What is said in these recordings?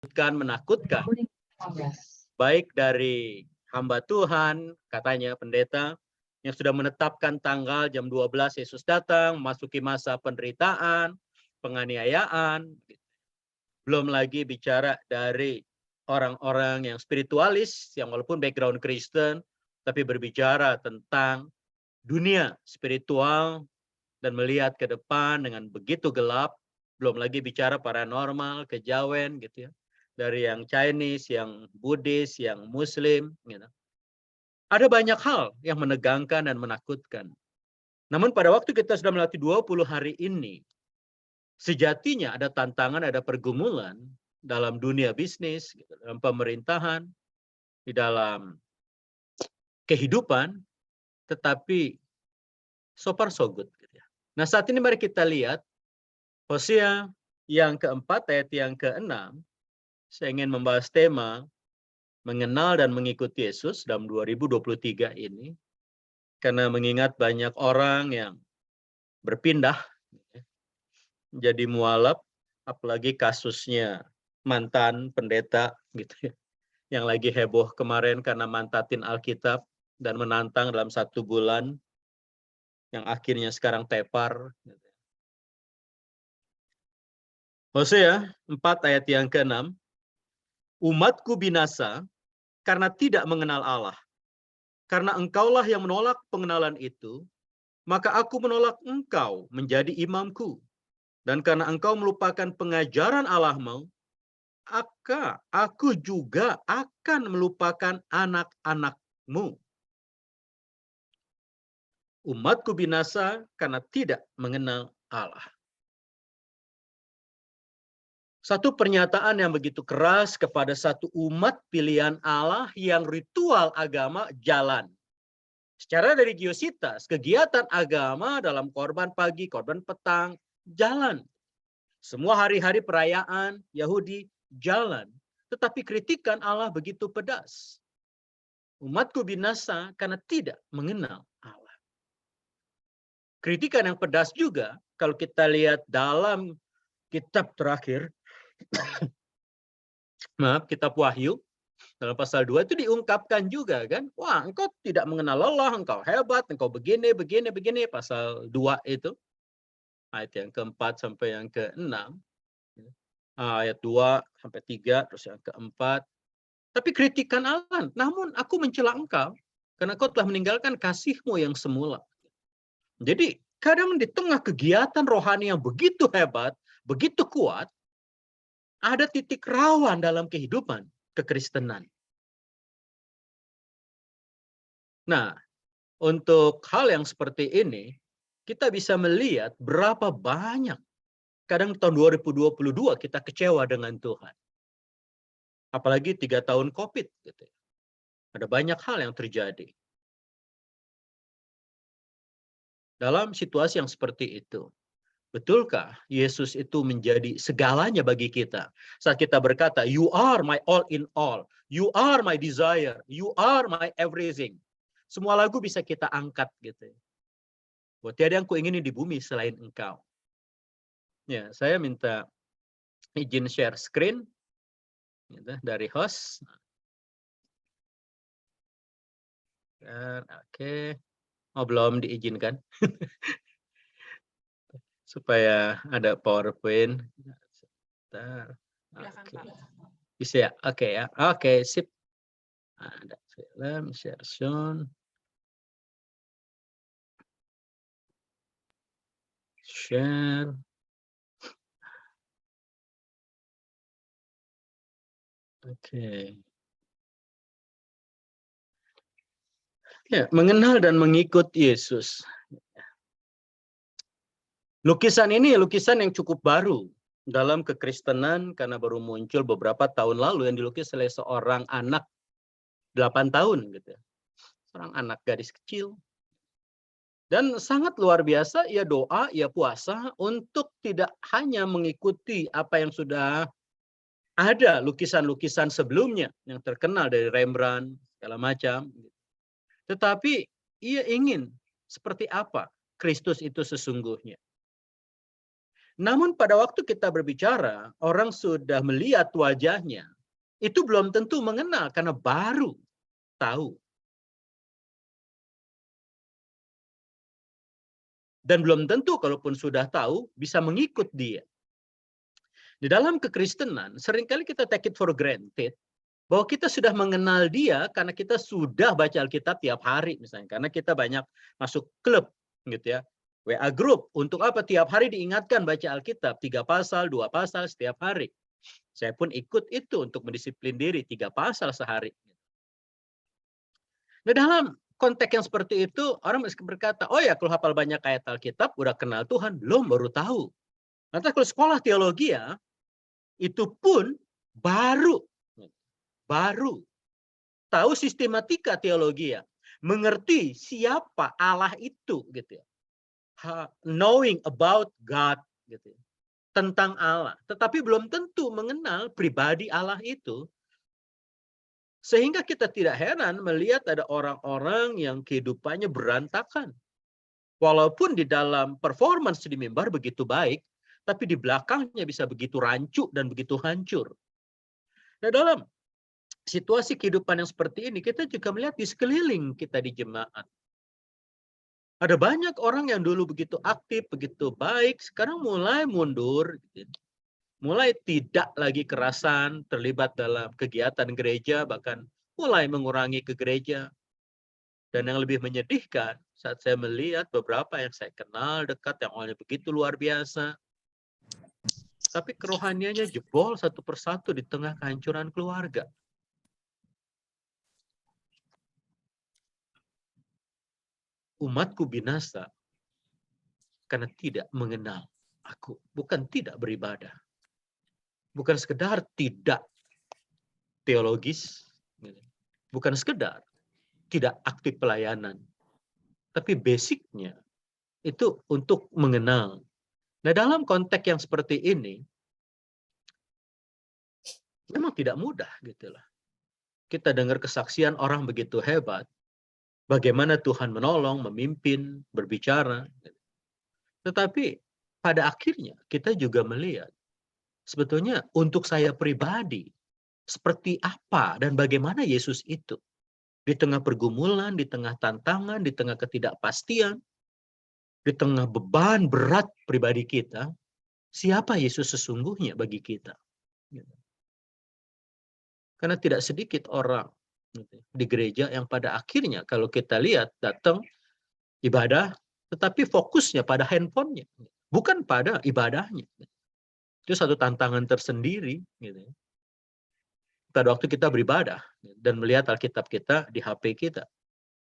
menakutkan. Baik dari hamba Tuhan, katanya pendeta, yang sudah menetapkan tanggal jam 12 Yesus datang, masuki masa penderitaan, penganiayaan. Belum lagi bicara dari orang-orang yang spiritualis, yang walaupun background Kristen, tapi berbicara tentang dunia spiritual dan melihat ke depan dengan begitu gelap. Belum lagi bicara paranormal, kejawen gitu ya. Dari yang Chinese, yang Buddhis, yang Muslim. Gitu. Ada banyak hal yang menegangkan dan menakutkan. Namun pada waktu kita sudah melewati 20 hari ini, sejatinya ada tantangan, ada pergumulan dalam dunia bisnis, gitu, dalam pemerintahan, di dalam kehidupan, tetapi so far so good. Gitu ya. Nah saat ini mari kita lihat Hosea yang keempat ayat yang keenam. Saya ingin membahas tema mengenal dan mengikuti Yesus dalam 2023 ini. Karena mengingat banyak orang yang berpindah jadi mualaf, apalagi kasusnya mantan pendeta gitu ya. Yang lagi heboh kemarin karena mantatin Alkitab dan menantang dalam 1 bulan yang akhirnya sekarang tepar. Hosea 4 ayat yang ke-6. Umatku binasa karena tidak mengenal Allah. Karena engkaulah yang menolak pengenalan itu, maka aku menolak engkau menjadi imamku. Dan karena engkau melupakan pengajaran Allahmu, maka aku juga akan melupakan anak-anakmu. Umatku binasa karena tidak mengenal Allah. Satu pernyataan yang begitu keras kepada satu umat pilihan Allah yang ritual agama jalan. Secara religiositas, kegiatan agama dalam korban pagi, korban petang, jalan. Semua hari-hari perayaan Yahudi jalan. Tetapi kritikan Allah begitu pedas. Umatku binasa karena tidak mengenal Allah. Kritikan yang pedas juga kalau kita lihat dalam kitab terakhir, kitab Wahyu, dalam pasal 2 itu diungkapkan juga kan, wah engkau tidak mengenal Allah, engkau hebat, engkau begini, begini, begini. Pasal 2 itu, ayat yang keempat sampai yang keenam, ayat 2 sampai 3, terus yang keempat. Tapi kritikan Allah, namun aku mencela engkau, karena kau telah meninggalkan kasihmu yang semula. Jadi kadang di tengah kegiatan rohani yang begitu hebat, begitu kuat, ada titik rawan dalam kehidupan kekristenan. Nah, untuk hal yang seperti ini, kita bisa melihat berapa banyak kadang tahun 2022 kita kecewa dengan Tuhan. Apalagi 3 tahun COVID. Gitu. Ada banyak hal yang terjadi. Dalam situasi yang seperti itu, betulkah Yesus itu menjadi segalanya bagi kita? Saat kita berkata, you are my all in all. You are my desire. You are my everything. Semua lagu bisa kita angkat gitu. Buat tiada yang kuingini di bumi selain engkau. Ya, saya minta izin share screen gitu, dari host. Oke. Oh, belum diizinkan. Supaya ada PowerPoint. Sebentar. Oke. Bisa ya? Oke ya. Oke, sip. Ada film, share soon. Share. Oke. Ya, mengenal dan mengikut Yesus. Lukisan ini lukisan yang cukup baru dalam kekristenan karena baru muncul beberapa tahun lalu yang dilukis oleh seorang anak 8 tahun gitu. Seorang anak gadis kecil. Dan sangat luar biasa ia doa, ia puasa untuk tidak hanya mengikuti apa yang sudah ada lukisan-lukisan sebelumnya yang terkenal dari Rembrandt segala macam. Tetapi ia ingin seperti apa Kristus itu sesungguhnya. Namun pada waktu kita berbicara, orang sudah melihat wajahnya, itu belum tentu mengenal karena baru tahu. Dan belum tentu kalaupun sudah tahu bisa mengikut dia. Di dalam kekristenan, seringkali kita take it for granted bahwa kita sudah mengenal dia karena kita sudah baca Alkitab tiap hari misalnya. Karena kita banyak masuk klub gitu ya. WA group. Untuk apa? Tiap hari diingatkan baca Alkitab. 3 pasal, 2 pasal setiap hari. Saya pun ikut itu untuk mendisiplin diri. 3 pasal sehari. Nah dalam konteks yang seperti itu, orang masih berkata, oh ya kalau hafal banyak ayat Alkitab, udah kenal Tuhan. Belum, baru tahu. Nanti kalau sekolah teologi ya, itu pun baru tahu sistematika teologi ya, mengerti siapa Allah itu gitu ya, knowing about God gitu ya, tentang Allah, tetapi belum tentu mengenal pribadi Allah itu, sehingga kita tidak heran melihat ada orang-orang yang kehidupannya berantakan, walaupun di dalam performance di mimbar begitu baik, tapi di belakangnya bisa begitu rancu dan begitu hancur. Nah dalam situasi kehidupan yang seperti ini, kita juga melihat di sekeliling kita di jemaat. Ada banyak orang yang dulu begitu aktif, begitu baik, sekarang mulai mundur. Mulai tidak lagi kerasan, terlibat dalam kegiatan gereja, bahkan mulai mengurangi ke gereja. Dan yang lebih menyedihkan, saat saya melihat beberapa yang saya kenal dekat, yang awalnya begitu luar biasa, tapi kerohaniannya jebol satu persatu di tengah kehancuran keluarga. Umatku binasa karena tidak mengenal aku. Bukan tidak beribadah. Bukan sekedar tidak teologis. Bukan sekedar tidak aktif pelayanan. Tapi basicnya itu untuk mengenal. Nah dalam konteks yang seperti ini, memang tidak mudah gitu lah. Kita dengar kesaksian orang begitu hebat, bagaimana Tuhan menolong, memimpin, berbicara. Tetapi pada akhirnya kita juga melihat, sebetulnya untuk saya pribadi, seperti apa dan bagaimana Yesus itu. Di tengah pergumulan, di tengah tantangan, di tengah ketidakpastian, di tengah beban berat pribadi kita, siapa Yesus sesungguhnya bagi kita. Karena tidak sedikit orang di gereja yang pada akhirnya kalau kita lihat datang ibadah, tetapi fokusnya pada handphonenya, bukan pada ibadahnya. Itu satu tantangan tersendiri. Pada waktu kita beribadah dan melihat Alkitab kita di HP kita.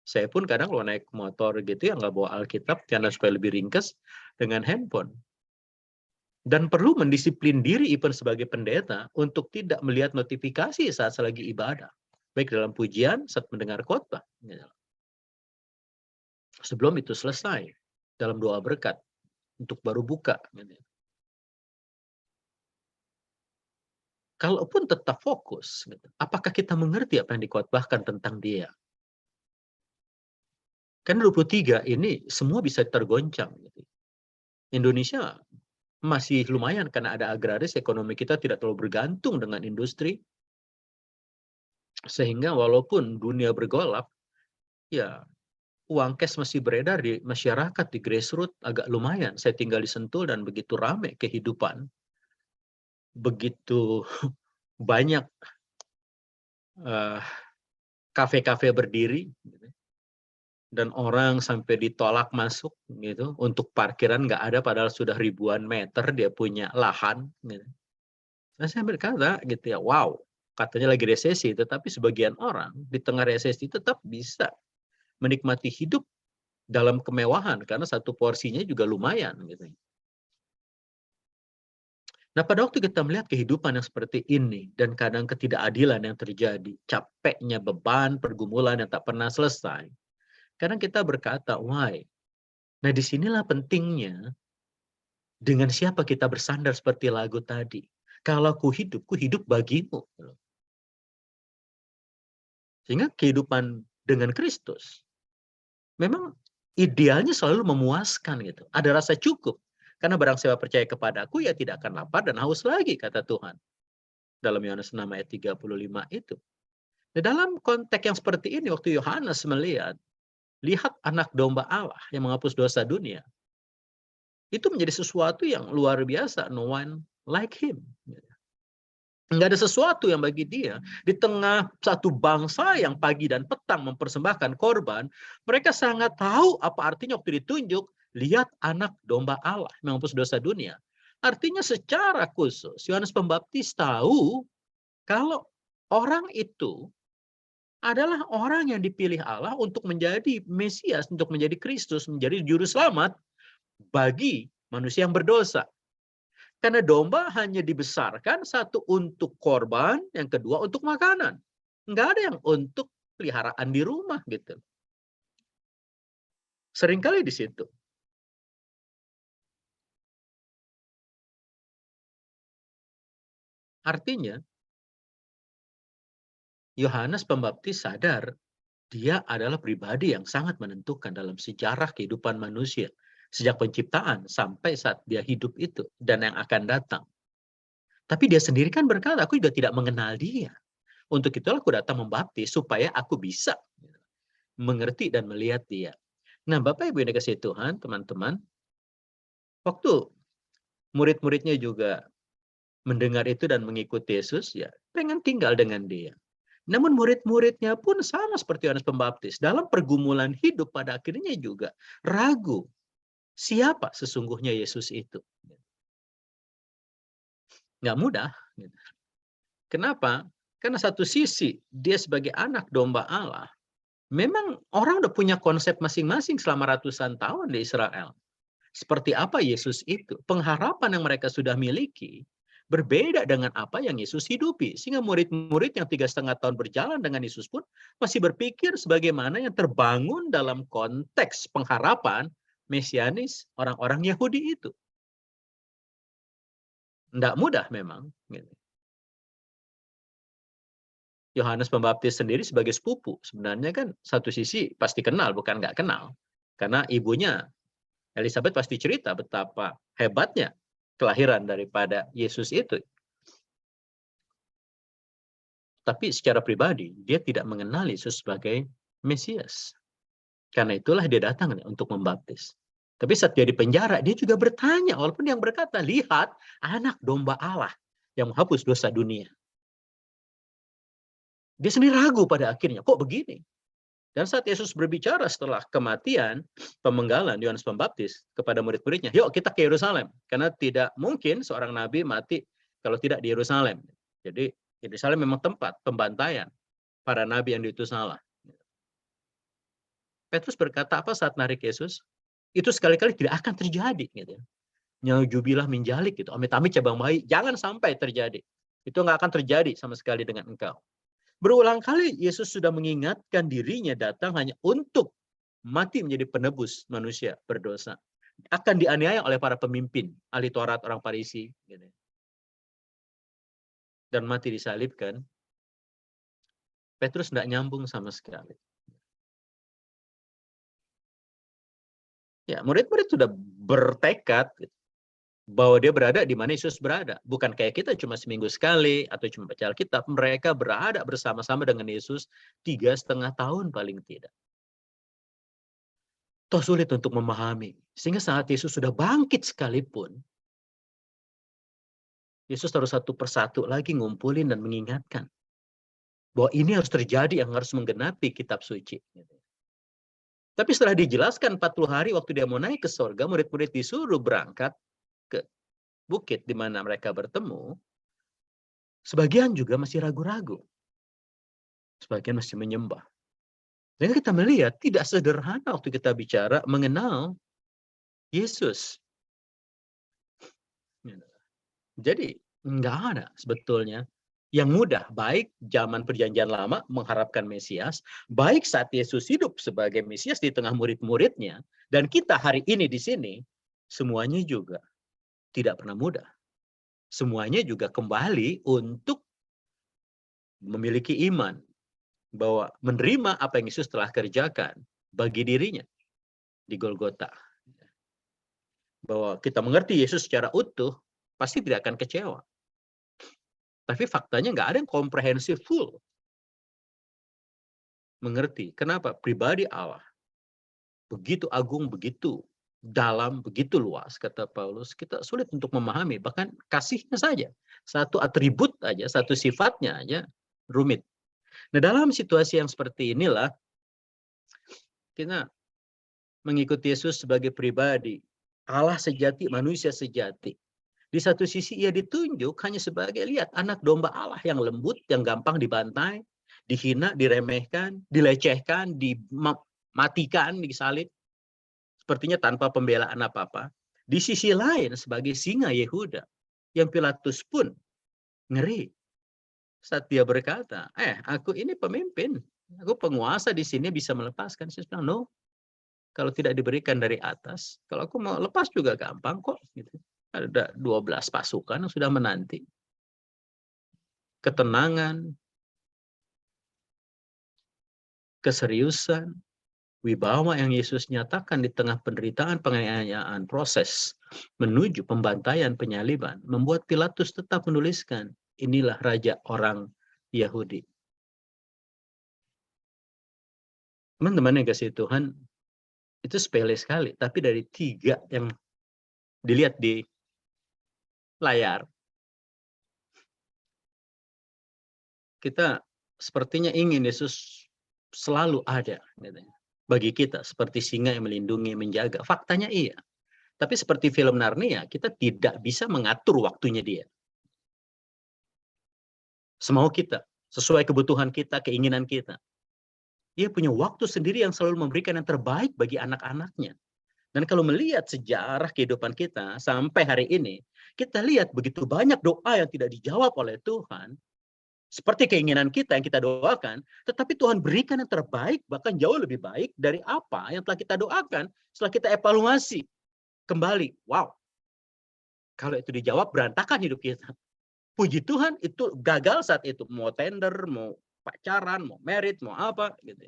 Saya pun kadang kalau naik motor gitu ya nggak bawa Alkitab karena supaya lebih ringkas dengan handphone. Dan perlu mendisiplin diri even sebagai pendeta untuk tidak melihat notifikasi saat lagi ibadah. Baik dalam pujian, saat mendengar khotbah. Sebelum itu selesai, dalam doa berkat, untuk baru buka. Kalaupun tetap fokus, apakah kita mengerti apa yang dikhotbahkan tentang dia? Karena 23 ini semua bisa tergoncang. Indonesia masih lumayan karena ada agraris, ekonomi kita tidak terlalu bergantung dengan industri. Sehingga walaupun dunia bergolak, ya uang cash masih beredar di masyarakat, di grassroots agak lumayan. Saya tinggal di Sentul dan begitu ramai kehidupan. Begitu banyak kafe-kafe berdiri. Dan orang sampai ditolak masuk gitu untuk parkiran nggak ada padahal sudah ribuan meter dia punya lahan gitu. Nah, saya berkata gitu ya, wow, katanya lagi resesi tetapi sebagian orang di tengah resesi tetap bisa menikmati hidup dalam kemewahan karena satu porsinya juga lumayan gitu. Nah, pada waktu kita melihat kehidupan yang seperti ini dan kadang ketidakadilan yang terjadi, capeknya beban, pergumulan yang tak pernah selesai. Kadang kita berkata, why? Nah, disinilah pentingnya dengan siapa kita bersandar seperti lagu tadi. Kalau ku hidup bagimu. Sehingga kehidupan dengan Kristus memang idealnya selalu memuaskan gitu. Ada rasa cukup. Karena barang siapa percaya kepadaku, ia tidak akan lapar dan haus lagi, kata Tuhan. Dalam Yohanes 6 ayat 35 itu. Di dalam konteks yang seperti ini, waktu Yohanes melihat, lihat anak domba Allah yang menghapus dosa dunia, itu menjadi sesuatu yang luar biasa. No one like him. Nggak ada sesuatu yang bagi dia. Di tengah satu bangsa yang pagi dan petang mempersembahkan korban, mereka sangat tahu apa artinya waktu ditunjuk, lihat anak domba Allah yang menghapus dosa dunia. Artinya secara khusus, Yohanes Pembaptis tahu kalau orang itu adalah orang yang dipilih Allah untuk menjadi Mesias, untuk menjadi Kristus, menjadi juru selamat bagi manusia yang berdosa. Karena domba hanya dibesarkan, satu untuk korban, yang kedua untuk makanan. Nggak ada yang untuk peliharaan di rumah gitu. Seringkali di situ. Artinya, Yohanes Pembaptis sadar dia adalah pribadi yang sangat menentukan dalam sejarah kehidupan manusia. Sejak penciptaan sampai saat dia hidup itu dan yang akan datang. Tapi dia sendiri kan berkata, aku juga tidak mengenal dia. Untuk itulah aku datang membaptis supaya aku bisa mengerti dan melihat dia. Nah, Bapak Ibu yang dikasihi Tuhan, teman-teman, waktu murid-muridnya juga mendengar itu dan mengikuti Yesus, ya pengen tinggal dengan dia. Namun murid-muridnya pun sama seperti Yohanes Pembaptis. Dalam pergumulan hidup pada akhirnya juga ragu. Siapa sesungguhnya Yesus itu? Nggak mudah. Kenapa? Karena satu sisi dia sebagai anak domba Allah, memang orang udah punya konsep masing-masing selama ratusan tahun di Israel. Seperti apa Yesus itu? Pengharapan yang mereka sudah miliki berbeda dengan apa yang Yesus hidupi. Sehingga murid-murid yang 3,5 tahun berjalan dengan Yesus pun masih berpikir sebagaimana yang terbangun dalam konteks pengharapan mesianis orang-orang Yahudi itu. Nggak mudah memang. Yohanes Pembaptis sendiri sebagai sepupu, sebenarnya kan satu sisi pasti kenal, bukan nggak kenal. Karena ibunya Elizabeth pasti cerita betapa hebatnya kelahiran daripada Yesus itu. Tapi secara pribadi, dia tidak mengenal Yesus sebagai Mesias. Karena itulah dia datang untuk membaptis. Tapi saat dia di penjara, dia juga bertanya, walaupun yang berkata, lihat anak domba Allah yang menghapus dosa dunia. Dia sendiri ragu pada akhirnya, kok begini? Dan saat Yesus berbicara setelah kematian pemenggalan Yohanes Pembaptis kepada murid-muridnya, yuk kita ke Yerusalem. Karena tidak mungkin seorang nabi mati kalau tidak di Yerusalem. Jadi Yerusalem memang tempat pembantaian para nabi yang diutus Allah. Petrus berkata apa saat narik Yesus? Itu sekali-kali tidak akan terjadi. Gitu. Nyaujubilah menjalik, gitu. Amit-amit cabang bayi, jangan sampai terjadi. Itu nggak akan terjadi sama sekali dengan engkau. Berulang kali Yesus sudah mengingatkan dirinya datang hanya untuk mati menjadi penebus manusia berdosa. Akan dianiaya oleh para pemimpin, ahli Taurat, orang Farisi. Dan mati disalibkan. Petrus tidak nyambung sama sekali. Ya, murid-murid sudah bertekad bahwa dia berada di mana Yesus berada. Bukan kayak kita cuma seminggu sekali atau cuma baca Alkitab. Mereka berada bersama-sama dengan Yesus 3,5 tahun paling tidak. Toh sulit untuk memahami. Sehingga saat Yesus sudah bangkit sekalipun, Yesus harus satu persatu lagi ngumpulin dan mengingatkan bahwa ini harus terjadi, yang harus menggenapi kitab suci. Tapi setelah dijelaskan 40 hari waktu dia mau naik ke sorga, murid-murid disuruh berangkat ke bukit di mana mereka bertemu. Sebagian juga masih ragu-ragu. Sebagian masih menyembah. Dan kita melihat tidak sederhana waktu kita bicara mengenal Yesus. Jadi nggak ada sebetulnya yang mudah, baik zaman perjanjian lama mengharapkan Mesias, baik saat Yesus hidup sebagai Mesias di tengah murid-muridnya, dan kita hari ini di sini, semuanya juga tidak pernah mudah. Semuanya juga kembali untuk memiliki iman bahwa menerima apa yang Yesus telah kerjakan bagi dirinya di Golgota. bahwa kita mengerti Yesus secara utuh, pasti tidak akan kecewa. Tapi faktanya nggak ada yang komprehensif full mengerti. Kenapa? Pribadi Allah begitu agung, begitu dalam, begitu luas, kata Paulus, kita sulit untuk memahami. Bahkan kasihnya saja, satu atribut aja, satu sifatnya aja rumit. Nah, dalam situasi yang seperti inilah, kita mengikuti Yesus sebagai pribadi, Allah sejati, manusia sejati. Di satu sisi ia ditunjuk hanya sebagai, lihat, anak domba Allah yang lembut, yang gampang dibantai, dihina, diremehkan, dilecehkan, dimatikan, disalib. Sepertinya tanpa pembelaan apa-apa. Di sisi lain sebagai singa Yehuda, yang Pilatus pun ngeri saat dia berkata, aku ini pemimpin, aku penguasa di sini bisa melepaskan. Saya bilang, no, kalau tidak diberikan dari atas, kalau aku mau lepas juga gampang kok. Gitu. Ada 12 pasukan yang sudah menanti. Ketenangan, keseriusan, wibawa yang Yesus nyatakan di tengah penderitaan, penganiayaan, proses menuju pembantaian, penyaliban, membuat Pilatus tetap menuliskan, inilah raja orang Yahudi. Teman-teman yang kasih Tuhan, itu sepele sekali, tapi dari 3 yang dilihat di layar, kita sepertinya ingin Yesus selalu ada bagi kita, seperti singa yang melindungi, menjaga. Faktanya iya. Tapi seperti film Narnia, kita tidak bisa mengatur waktunya dia. Semau kita, sesuai kebutuhan kita, keinginan kita. Dia punya waktu sendiri yang selalu memberikan yang terbaik bagi anak-anaknya. Dan kalau melihat sejarah kehidupan kita sampai hari ini, kita lihat begitu banyak doa yang tidak dijawab oleh Tuhan, seperti keinginan kita yang kita doakan, tetapi Tuhan berikan yang terbaik, bahkan jauh lebih baik dari apa yang telah kita doakan setelah kita evaluasi kembali. Wow, kalau itu dijawab, berantakan hidup kita. Puji Tuhan, itu gagal saat itu. Mau tender, mau pacaran, mau merit, mau apa, gitu.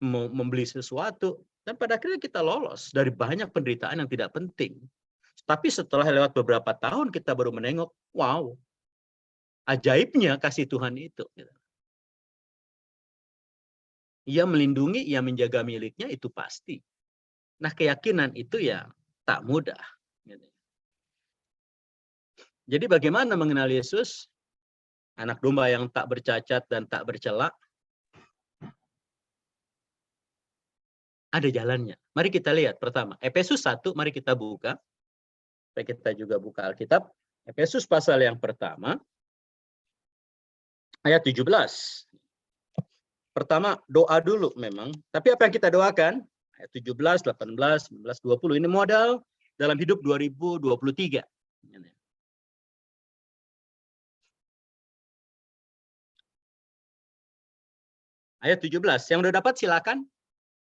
Mau membeli sesuatu. Dan pada akhirnya kita lolos dari banyak penderitaan yang tidak penting. Tapi setelah lewat beberapa tahun, kita baru menengok, wow, ajaibnya kasih Tuhan itu. Ia melindungi, ia menjaga miliknya, itu pasti. Nah, keyakinan itu ya tak mudah. Jadi bagaimana mengenal Yesus? Anak domba yang tak bercacat dan tak bercela. Ada jalannya. Mari kita lihat pertama. Efesus 1, mari kita buka. Supaya kita juga buka Alkitab. Efesus pasal yang pertama. Ayat 17. Pertama, doa dulu memang. Tapi apa yang kita doakan? Ayat 17, 18, 19, 20. Ini modal dalam hidup 2023. Ayat 17. Yang udah dapat silakan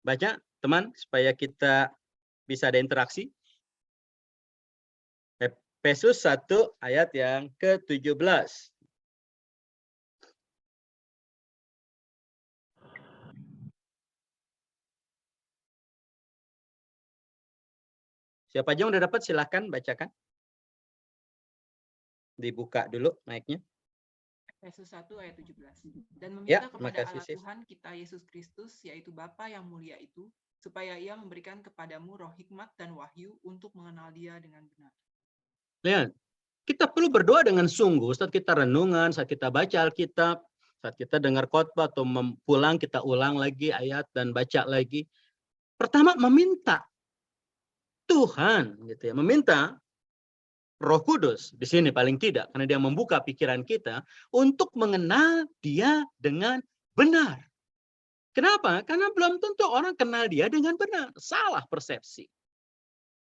baca, teman, supaya kita bisa ada interaksi. Efesus 1 ayat yang ke-17. Siapa aja yang udah dapat silakan bacakan. Dibuka dulu mic-nya. Efesus 1 ayat 17. Dan meminta kepada Allah Sis. Tuhan kita Yesus Kristus, yaitu Bapa yang mulia itu, supaya ia memberikan kepadamu roh hikmat dan wahyu untuk mengenal dia dengan benar. Lihat, kita perlu berdoa dengan sungguh saat kita renungan, saat kita baca Alkitab, saat kita dengar khotbah atau pulang kita ulang lagi ayat dan baca lagi. Pertama meminta Tuhan, gitu ya, meminta Roh Kudus di sini paling tidak, karena dia membuka pikiran kita untuk mengenal dia dengan benar. Kenapa? Karena belum tentu orang kenal dia dengan benar. Salah persepsi.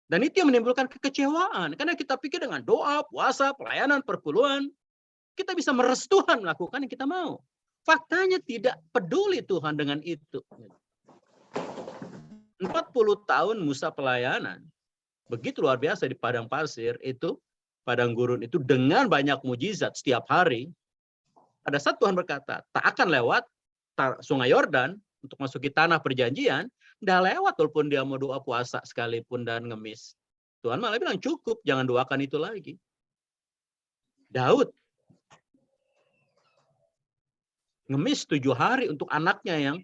Dan itu yang menimbulkan kekecewaan. Karena kita pikir dengan doa, puasa, pelayanan, perpuluhan, kita bisa meres Tuhan melakukan yang kita mau. Faktanya tidak peduli Tuhan dengan itu. 40 tahun Musa pelayanan. Begitu luar biasa di padang pasir itu, padang gurun itu dengan banyak mujizat setiap hari. Pada saat Tuhan berkata, tak akan lewat sungai Yordan untuk masuki tanah perjanjian, dah lewat walaupun dia mau doa puasa sekalipun dan ngemis. Tuhan malah bilang cukup, jangan doakan itu lagi. Daud ngemis 7 hari untuk anaknya yang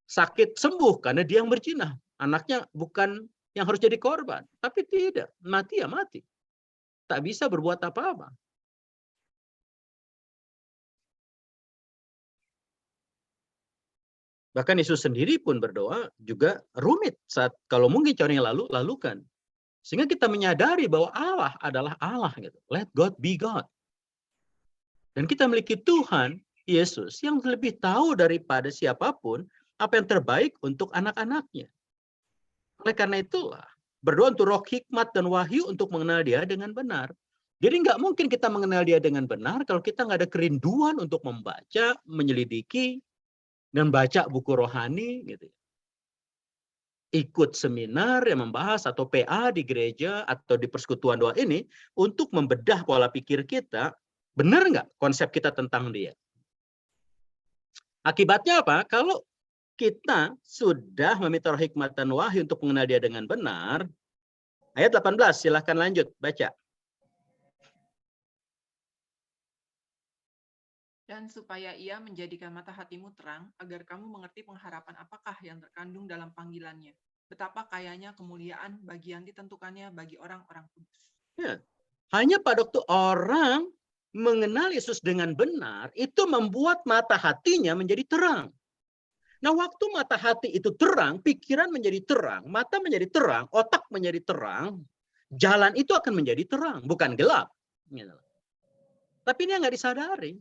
sakit sembuh karena dia yang berzina. Anaknya bukan yang harus jadi korban, tapi tidak, mati ya mati. Tak bisa berbuat apa-apa. Bahkan Yesus sendiri pun berdoa juga rumit saat kalau mungkin cara yang lalukan. Sehingga kita menyadari bahwa Allah adalah Allah gitu. Let God be God. Dan kita memiliki Tuhan Yesus yang lebih tahu daripada siapapun apa yang terbaik untuk anak-anaknya. Oleh karena itulah berdoa untuk roh hikmat dan wahyu untuk mengenal dia dengan benar. Jadi nggak mungkin kita mengenal dia dengan benar kalau kita nggak ada kerinduan untuk membaca, menyelidiki, dan baca buku rohani gitu. Ikut seminar yang membahas atau PA di gereja atau di persekutuan doa ini untuk membedah pola pikir kita, benar nggak konsep kita tentang dia? Akibatnya apa? Kalau kita sudah meminta roh hikmat dan wahyu untuk mengenal dia dengan benar, ayat 18, silahkan lanjut, baca. Dan supaya ia menjadikan mata hatimu terang, agar kamu mengerti pengharapan apakah yang terkandung dalam panggilannya. Betapa kayanya kemuliaan bagi yang ditentukannya bagi orang-orang kudus. Ya. Hanya pada waktu orang mengenal Yesus dengan benar, itu membuat mata hatinya menjadi terang. Nah, waktu mata hati itu terang, pikiran menjadi terang, mata menjadi terang, otak menjadi terang, jalan itu akan menjadi terang, bukan gelap. Tapi ini nggak disadari.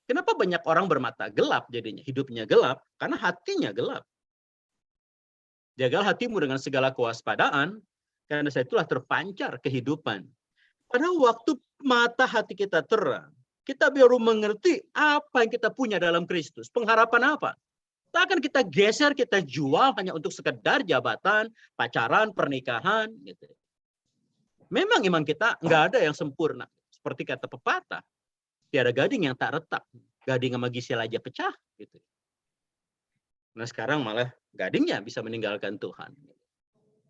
Kenapa banyak orang bermata gelap jadinya? Hidupnya gelap, karena hatinya gelap. Jagalah hatimu dengan segala kewaspadaan, karena saya itulah terpancar kehidupan. Pada waktu mata hati kita terang, kita baru mengerti apa yang kita punya dalam Kristus. Pengharapan apa? Tak akan kita geser, kita jual hanya untuk sekedar jabatan, pacaran, pernikahan. Gitu. Memang iman kita nggak ada yang sempurna. Seperti kata pepatah, tiada gading yang tak retak. Gading sama gisil aja pecah. Gitu. Nah sekarang malah gadingnya bisa meninggalkan Tuhan.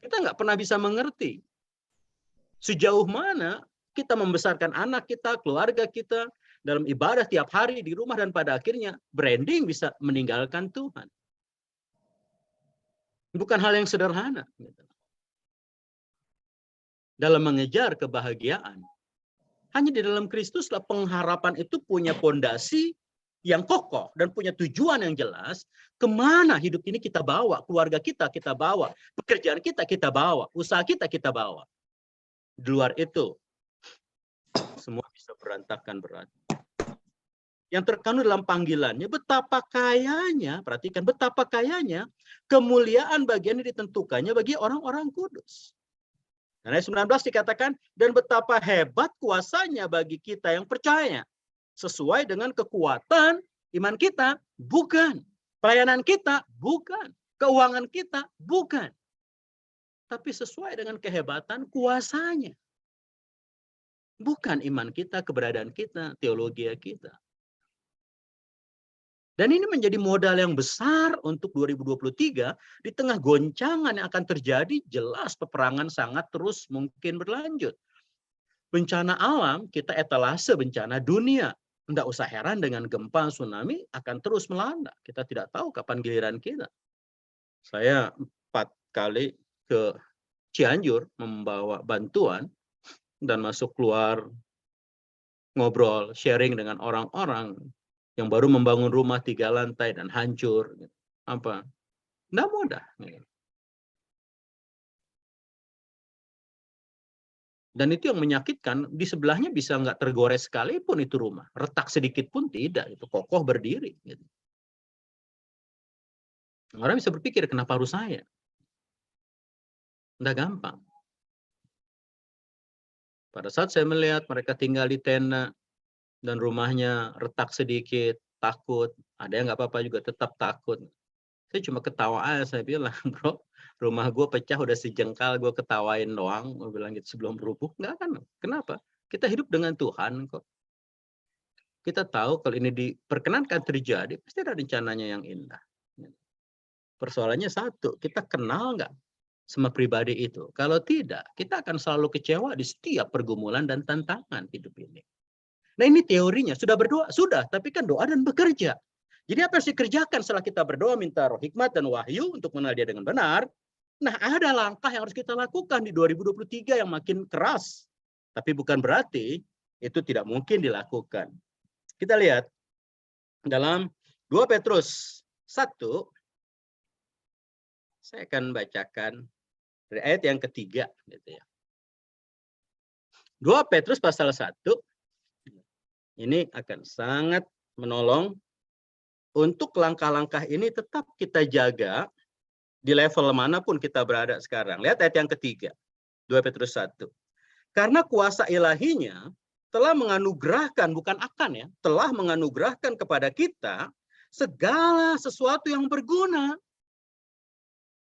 Kita nggak pernah bisa mengerti sejauh mana kita membesarkan anak kita, keluarga kita, dalam ibadah tiap hari di rumah, dan pada akhirnya branding bisa meninggalkan Tuhan. Bukan hal yang sederhana. Dalam mengejar kebahagiaan, hanya di dalam Kristuslah pengharapan itu punya fondasi yang kokoh dan punya tujuan yang jelas. Kemana hidup ini kita bawa, keluarga kita bawa, pekerjaan kita bawa, usaha kita bawa. Di luar itu, semua bisa berantakan berat. Yang terkandung dalam panggilannya, betapa kayanya, perhatikan, betapa kayanya kemuliaan bagian yang ditentukannya bagi orang-orang kudus. Dan ayat 19 dikatakan, dan betapa hebat kuasanya bagi kita yang percaya. Sesuai dengan kekuatan iman kita, bukan. Pelayanan kita, bukan. Keuangan kita, bukan. Tapi sesuai dengan kehebatan kuasanya. Bukan iman kita, keberadaan kita, teologi kita. Dan ini menjadi modal yang besar untuk 2023 di tengah goncangan yang akan terjadi. Jelas peperangan sangat terus mungkin berlanjut. Bencana alam kita etalase bencana dunia. Tidak usah heran dengan gempa, tsunami akan terus melanda. Kita tidak tahu kapan giliran kita. Saya 4 kali ke Cianjur membawa bantuan dan masuk keluar ngobrol, sharing dengan orang-orang yang baru membangun rumah 3 lantai dan hancur. Apa? Nggak mudah. Dan itu yang menyakitkan, di sebelahnya bisa nggak tergores sekalipun itu rumah. Retak sedikit pun tidak, itu kokoh berdiri. Gitu. Orang bisa berpikir, kenapa harus saya? Nggak gampang. Pada saat saya melihat mereka tinggal di tenda, dan rumahnya retak sedikit, takut. Ada yang nggak apa-apa juga, tetap takut. Saya cuma ketawa aja, saya bilang, bro, rumah gue pecah udah sejengkal, gue ketawain doang. Gue bilang gitu sebelum rubuh. Nggak kan? Kenapa? Kita hidup dengan Tuhan kok. Kita tahu kalau ini diperkenankan terjadi, pasti ada rencananya yang indah. Persoalannya satu, kita kenal nggak sama pribadi itu. Kalau tidak, kita akan selalu kecewa di setiap pergumulan dan tantangan hidup ini. Nah, ini teorinya. Sudah berdoa? Sudah, tapi kan doa dan bekerja. Jadi apa yang harus dikerjakan setelah kita berdoa minta roh hikmat dan wahyu untuk mengenal dia dengan benar? Nah, ada langkah yang harus kita lakukan di 2023 yang makin keras. Tapi bukan berarti itu tidak mungkin dilakukan. Kita lihat dalam 2 Petrus 1, saya akan bacakan dari ayat yang ketiga. Gitu ya. 2 Petrus pasal 1, ini akan sangat menolong untuk langkah-langkah ini tetap kita jaga di level manapun kita berada sekarang. Lihat ayat yang ketiga, 2 Petrus 1. Karena kuasa ilahinya telah menganugerahkan, bukan akan ya, telah menganugerahkan kepada kita segala sesuatu yang berguna.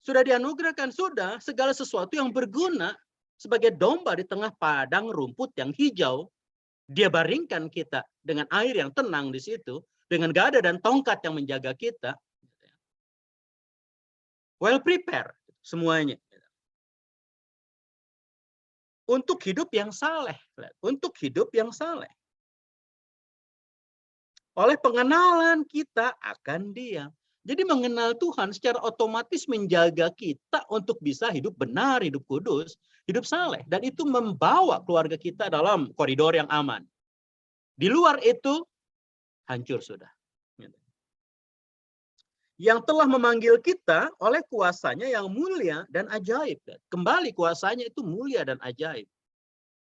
Sudah dianugerahkan, sudah segala sesuatu yang berguna sebagai domba di tengah padang rumput yang hijau. Dia baringkan kita dengan air yang tenang di situ, dengan gada dan tongkat yang menjaga kita. Well prepared semuanya. Untuk hidup yang saleh. Untuk hidup yang saleh. Oleh pengenalan kita akan dia. Jadi mengenal Tuhan secara otomatis menjaga kita untuk bisa hidup benar, hidup kudus, hidup saleh. Dan itu membawa keluarga kita dalam koridor yang aman. Di luar itu, hancur sudah. Yang telah memanggil kita oleh kuasanya yang mulia dan ajaib. Kembali kuasanya itu mulia dan ajaib.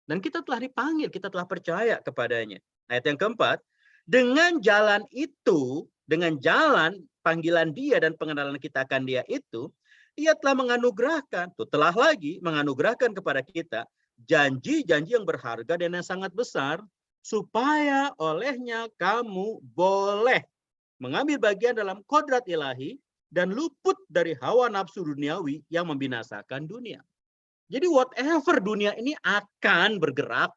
Dan kita telah dipanggil, kita telah percaya kepadanya. Ayat yang keempat, dengan jalan itu, dengan jalan panggilan dia dan pengenalan kita akan dia itu, ia telah menganugerahkan, telah lagi menganugerahkan kepada kita janji-janji yang berharga dan yang sangat besar, supaya olehnya kamu boleh mengambil bagian dalam kodrat ilahi dan luput dari hawa nafsu duniawi yang membinasakan dunia. Jadi whatever dunia ini akan bergerak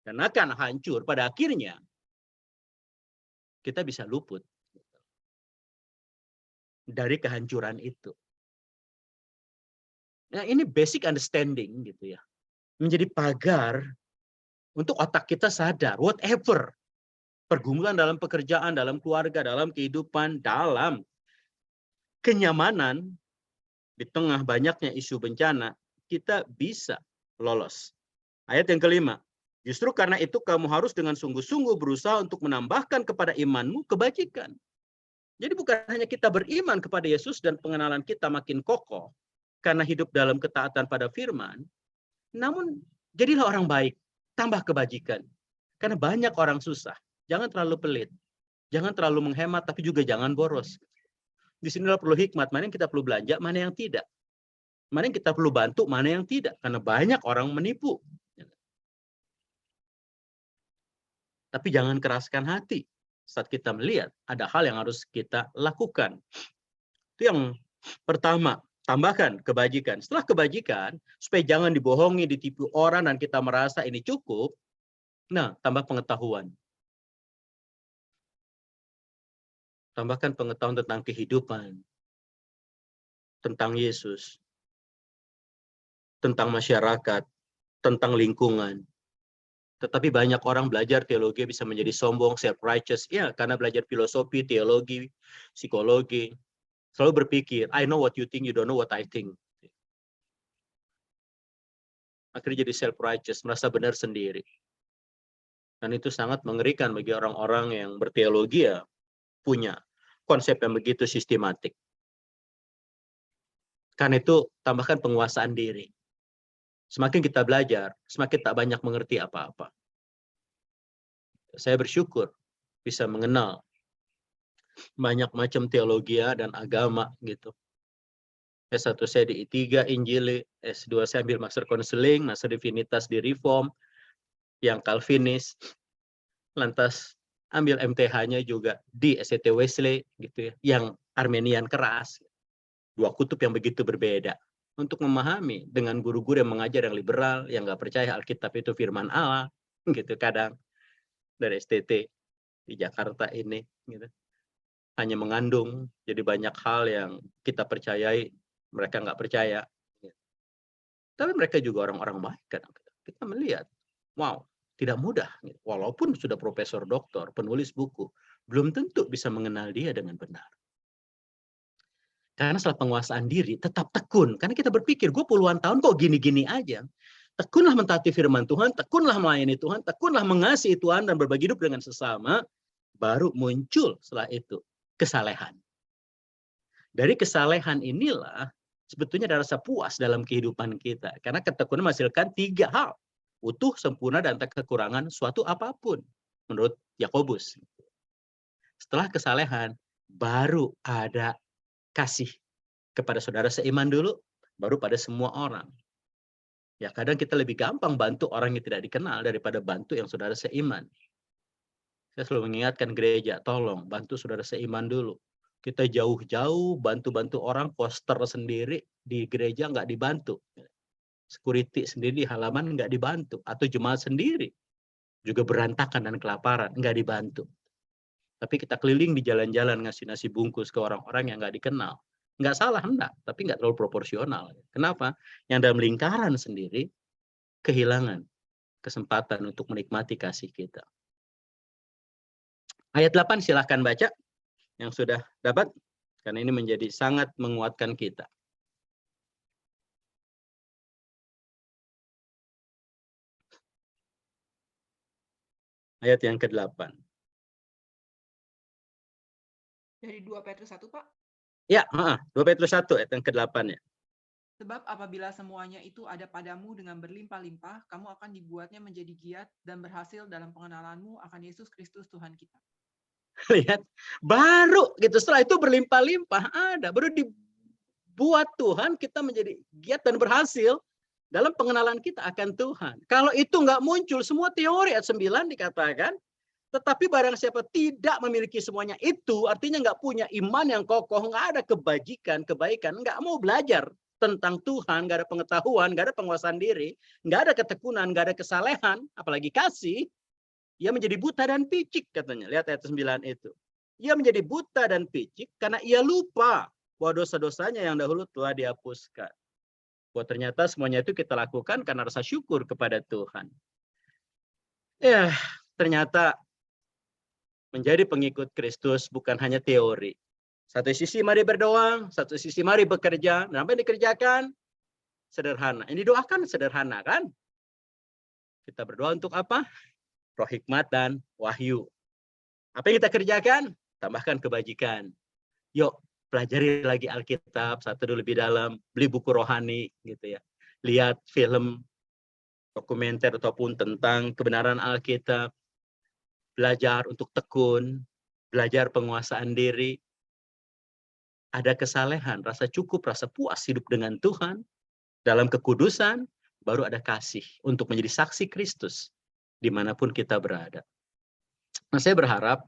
dan akan hancur, pada akhirnya kita bisa luput dari kehancuran itu. Nah, ini basic understanding gitu ya. Menjadi pagar untuk otak kita sadar whatever pergumulan dalam pekerjaan, dalam keluarga, dalam kehidupan, dalam kenyamanan di tengah banyaknya isu bencana, kita bisa lolos. Ayat yang kelima, justru karena itu kamu harus dengan sungguh-sungguh berusaha untuk menambahkan kepada imanmu kebajikan. Jadi bukan hanya kita beriman kepada Yesus dan pengenalan kita makin kokoh karena hidup dalam ketaatan pada firman, namun jadilah orang baik, tambah kebajikan. Karena banyak orang susah. Jangan terlalu pelit. Jangan terlalu menghemat, tapi juga jangan boros. Di sini perlu hikmat, mana yang kita perlu belanja, mana yang tidak. Mana yang kita perlu bantu, mana yang tidak. Karena banyak orang menipu. Tapi jangan keraskan hati saat kita melihat ada hal yang harus kita lakukan. Itu yang pertama, tambahkan kebajikan. Setelah kebajikan, supaya jangan dibohongi, ditipu orang, dan kita merasa ini cukup, nah, tambah pengetahuan. Tambahkan pengetahuan tentang kehidupan, tentang Yesus, tentang masyarakat, tentang lingkungan. Tetapi banyak orang belajar teologi bisa menjadi sombong, self-righteous. Ya, karena belajar filosofi, teologi, psikologi. Selalu berpikir, I know what you think, you don't know what I think. Akhirnya jadi self-righteous, merasa benar sendiri. Dan itu sangat mengerikan bagi orang-orang yang berteologi ya, punya konsep yang begitu sistematik. Karena itu, tambahkan penguasaan diri. Semakin kita belajar, semakin tak banyak mengerti apa-apa. Saya bersyukur bisa mengenal banyak macam teologi dan agama gitu. S1 saya di I3 Injili, S2 saya ambil Master Counseling, Master Divinitas di Reform, yang Calvinis, lantas ambil MTH-nya juga di SCT Wesley gitu ya, yang Armenian keras. Dua kutub yang begitu berbeda. Untuk memahami dengan guru-guru yang mengajar yang liberal, yang nggak percaya Alkitab itu firman Allah, gitu kadang dari STT di Jakarta ini, gitu. Hanya mengandung, jadi banyak hal yang kita percayai, mereka nggak percaya. Tapi mereka juga orang-orang baik kan. Kita melihat, wow, tidak mudah. Walaupun sudah profesor doktor, penulis buku, belum tentu bisa mengenal dia dengan benar. Karena setelah penguasaan diri, tetap tekun. Karena kita berpikir, gue puluhan tahun kok gini-gini aja. Tekunlah mentaati firman Tuhan, tekunlah melayani Tuhan, tekunlah mengasihi Tuhan dan berbagi hidup dengan sesama, baru muncul setelah itu kesalehan. Dari kesalehan inilah sebetulnya ada rasa puas dalam kehidupan kita. Karena ketekunan menghasilkan 3 hal. Utuh, sempurna, dan tak kekurangan suatu apapun. Menurut Yakobus. Setelah kesalehan, baru ada kasih kepada saudara seiman dulu, baru pada semua orang. Ya kadang kita lebih gampang bantu orang yang tidak dikenal daripada bantu yang saudara seiman. Saya selalu mengingatkan gereja, tolong bantu saudara seiman dulu. Kita jauh-jauh bantu-bantu orang, poster sendiri di gereja nggak dibantu. Security sendiri di halaman nggak dibantu. Atau jemaat sendiri juga berantakan dan kelaparan, nggak dibantu. Tapi kita keliling di jalan-jalan ngasih nasi bungkus ke orang-orang yang nggak dikenal. Nggak salah, enggak, tapi nggak terlalu proporsional. Kenapa? Yang dalam lingkaran sendiri kehilangan kesempatan untuk menikmati kasih kita. Ayat 8 silahkan baca yang sudah dapat, karena ini menjadi sangat menguatkan kita. Ayat yang ke-8. Dari 2 Petrus 1, Pak. Ya, 2 Petrus 1 ayat yang ke-8 ya. Sebab apabila semuanya itu ada padamu dengan berlimpah-limpah, kamu akan dibuatnya menjadi giat dan berhasil dalam pengenalanmu akan Yesus Kristus Tuhan kita. Lihat, baru gitu setelah itu berlimpah-limpah ada, baru dibuat Tuhan kita menjadi giat dan berhasil dalam pengenalan kita akan Tuhan. Kalau itu nggak muncul, semua teori ayat 9 dikatakan, tetapi barang siapa tidak memiliki semuanya itu, artinya nggak punya iman yang kokoh, nggak ada kebajikan, kebaikan, nggak mau belajar tentang Tuhan, nggak ada pengetahuan, nggak ada penguasaan diri, nggak ada ketekunan, nggak ada kesalehan, apalagi kasih, ia menjadi buta dan picik katanya. Lihat ayat 9 itu. Ia menjadi buta dan picik karena ia lupa bahwa dosa-dosanya yang dahulu telah dihapuskan. Bahwa ternyata semuanya itu kita lakukan karena rasa syukur kepada Tuhan. Ya, ternyata menjadi pengikut Kristus bukan hanya teori. Satu sisi mari berdoa, satu sisi mari bekerja. Dan apa yang dikerjakan? Sederhana. Yang didoakan sederhana kan? Kita berdoa untuk apa? Roh hikmat dan wahyu. Apa yang kita kerjakan? Tambahkan kebajikan. Yuk, pelajari lagi Alkitab, satu dulu lebih dalam, beli buku rohani gitu ya. Lihat film dokumenter ataupun tentang kebenaran Alkitab. Belajar untuk tekun, belajar penguasaan diri, ada kesalehan, rasa cukup, rasa puas hidup dengan Tuhan, dalam kekudusan, baru ada kasih untuk menjadi saksi Kristus dimanapun kita berada. Nah, saya berharap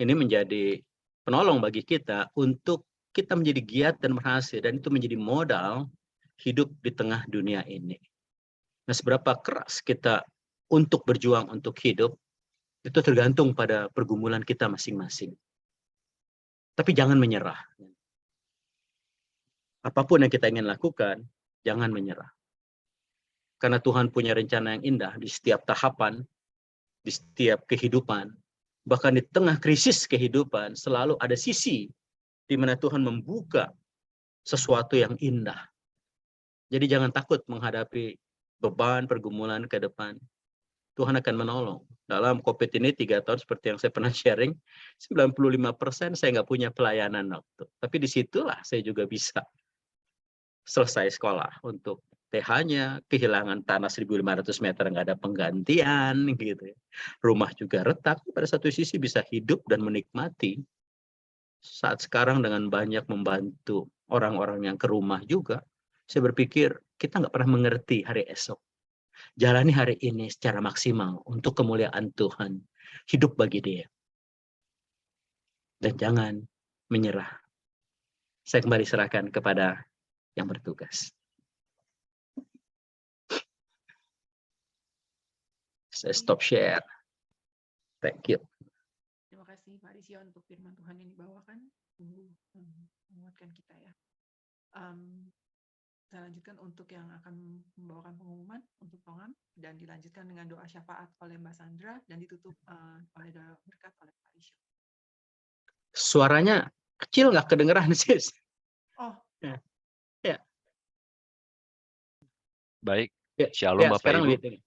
ini menjadi penolong bagi kita untuk kita menjadi giat dan berhasil, dan itu menjadi modal hidup di tengah dunia ini. Nah, seberapa keras kita untuk berjuang untuk hidup, itu tergantung pada pergumulan kita masing-masing. Tapi jangan menyerah. Apapun yang kita ingin lakukan, jangan menyerah. Karena Tuhan punya rencana yang indah di setiap tahapan, di setiap kehidupan. Bahkan di tengah krisis kehidupan, selalu ada sisi di mana Tuhan membuka sesuatu yang indah. Jadi jangan takut menghadapi beban, pergumulan ke depan. Tuhan akan menolong. Dalam COVID ini 3 tahun seperti yang saya pernah sharing, 95% saya nggak punya pelayanan waktu. Tapi disitulah saya juga bisa selesai sekolah untuk TH-nya, kehilangan tanah 1.500 meter nggak ada penggantian gitu. Rumah juga retak, pada satu sisi bisa hidup dan menikmati. Saat sekarang dengan banyak membantu orang-orang yang ke rumah juga, saya berpikir kita nggak pernah mengerti hari esok. Jalani hari ini secara maksimal untuk kemuliaan Tuhan. Hidup bagi Dia. Dan jangan menyerah. Saya kembali serahkan kepada yang bertugas. Saya stop share. Thank you. Terima kasih Pak Risio untuk firman Tuhan yang dibawakan. Menguatkan kita ya. Saya lanjutkan untuk yang akan membawakan pengumuman untuk Tongam dan dilanjutkan dengan doa syafaat oleh Mbak Sandra dan ditutup oleh doa berkat oleh Pak Isyo. Suaranya kecil nggak kedengeran, Sis? Oh, Ya, ya, Baik, ya, Shalom ya, Bapak sekarang Ibu. lebih tinggi.